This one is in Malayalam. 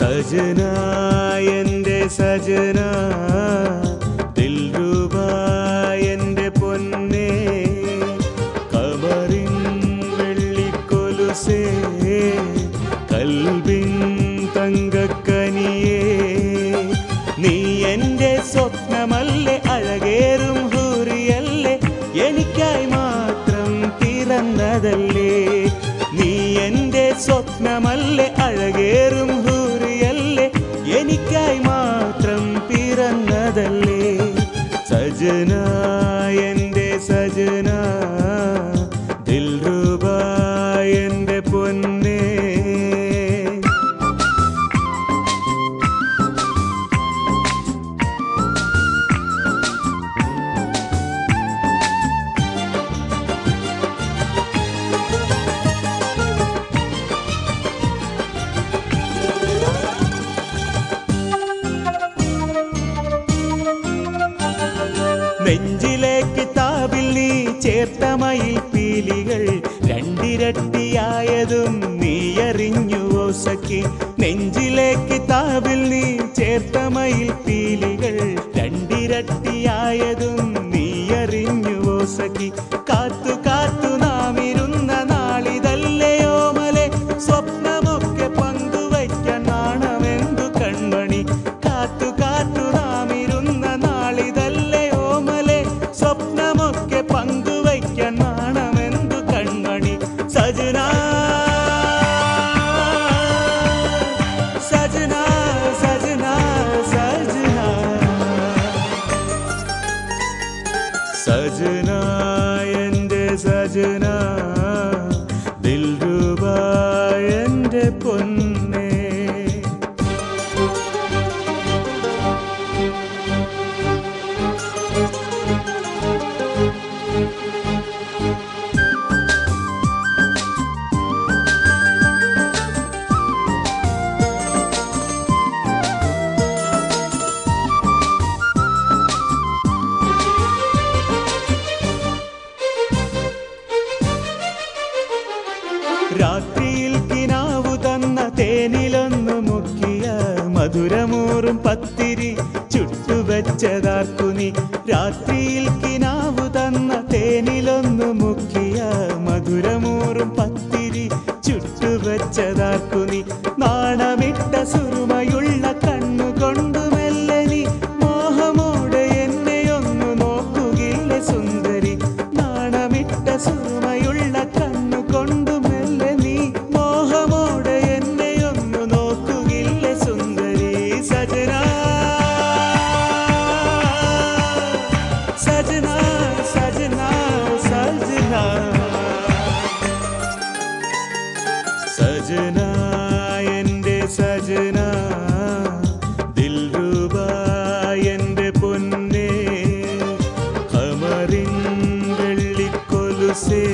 സജനാ എൻ്റെ സജനാ ദിൽരുബാ എൻ്റെ പൊന്നേ കമറിൻ വെള്ളിക്കൊലുസേ കൽബിൻ തങ്കക്കനിയേ നീ എൻ്റെ സ്വപ്നമല്ലേ അഴകേറും ഹൂറിയല്ലേ എനിക്കായി മാത്രം പിറന്നതല്ലേ നീ എൻ്റെ സ്വപ്നമല്ലേ അഴകേറും ഹൂറിയല്ലേ എനിക്കായി മാത്രം പിറന്നതല്ലേ സജനാ എൻ്റെ സജനാ ദിൽരുബാ എൻ്റെ പൊന്നേ നെഞ്ചിലെ കിതാബിൽ നീ ചേർത്ത മയിൽ പീലികൾ രണ്ടിരട്ടിയായതും നീ അറിഞ്ഞുവോ സഖി നെഞ്ചിലെ കിതാബിൽ നീ ചേർത്ത മയിൽ പീലികൾ രണ്ടിരട്ടിയായതും നീ അറിഞ്ഞുവോ സഖി കാത്തു കാത്തു നാം ഇരുന്ന നാളിതല്ലയോ മലെ സ്വപ്നമൊക്കെ പങ്കുവയ്ക്കാൻ നാണമെന്തു കൺമണി കാത്തു കാത്തു നാം ഇരുന്ന നാളിതല്ലയോ മലെ സ്വപ്നമൊക്കെ പങ്കുവയ്ക്കാൻ നാണമെന്തു കൺമണി സജനാ സജനാ സജനാ സജനാ സജനാ എൻ്റെ സജനാ ദിൽരുബാ എൻ്റെ പൊന്നേ രാത്രിയിൽ കിനാവു തന്ന തേനിലൊന്നു മുക്കിയ മധുരമൂറും പത്തിരി ചുട്ടുവെച്ചതാർക്കു നീ രാത്രിയിൽ കിനാവു തന്ന തേനിലൊന്നു മുക്കിയ മധുരമൂറും പത്തിരി ചുട്ടുവെച്ചതാർക്കു നീ നാണമിട്ട സുറുമയുള്ള കണ്ണുകൊണ്ടു മെല്ലെ നീ മോഹമോടെ എന്നെയൊന്നു നോക്കുകയില്ലേ സുന്ദരി നാണമിട്ട സുറുമയുള്ള കണ്ണുകൊണ്ടു സജനാ സജനാ സജനാ സജനാ സജനാ എൻ്റെ സജനാ ദിൽരുബാ എൻ്റെ പൊന്നേ ഖമറിൻ വെള്ളിക്കൊലുസേ